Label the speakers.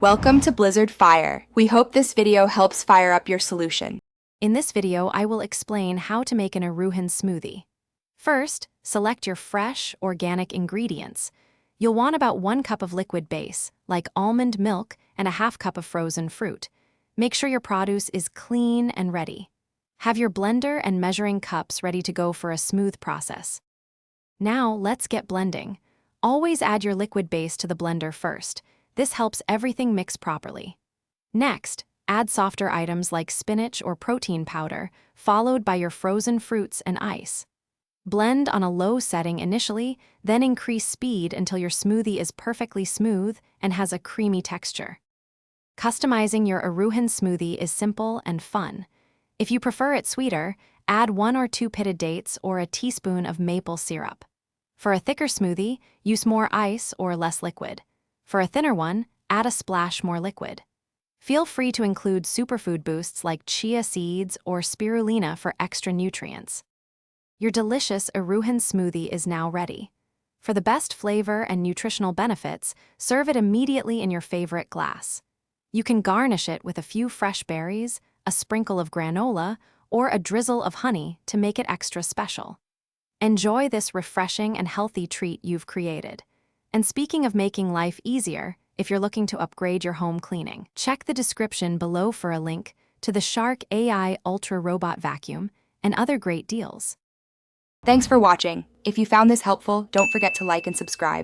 Speaker 1: Welcome to Blizzard Fire. We hope this video helps fire up your solution.
Speaker 2: In this video, I will explain how to make an Erewhon smoothie. First, select your fresh, organic ingredients. You'll want about 1 cup of liquid base, like almond milk, and a half cup of frozen fruit. Make sure your produce is clean and ready. Have your blender and measuring cups ready to go for a smooth process. Now, let's get blending. Always add your liquid base to the blender first. This helps everything mix properly. Next, add softer items like spinach or protein powder, followed by your frozen fruits and ice. Blend on a low setting initially, then increase speed until your smoothie is perfectly smooth and has a creamy texture. Customizing your Erewhon smoothie is simple and fun. If you prefer it sweeter, add 1 or 2 pitted dates or a teaspoon of maple syrup. For a thicker smoothie, use more ice or less liquid. For a thinner one, add a splash more liquid. Feel free to include superfood boosts like chia seeds or spirulina for extra nutrients. Your delicious Erewhon smoothie is now ready. For the best flavor and nutritional benefits, serve it immediately in your favorite glass. You can garnish it with a few fresh berries, a sprinkle of granola, or a drizzle of honey to make it extra special. Enjoy this refreshing and healthy treat you've created. And speaking of making life easier, if you're looking to upgrade your home cleaning, check the description below for a link to the Shark AI Ultra Robot Vacuum and other great deals.
Speaker 1: Thanks for watching. If you found this helpful, don't forget to like and subscribe.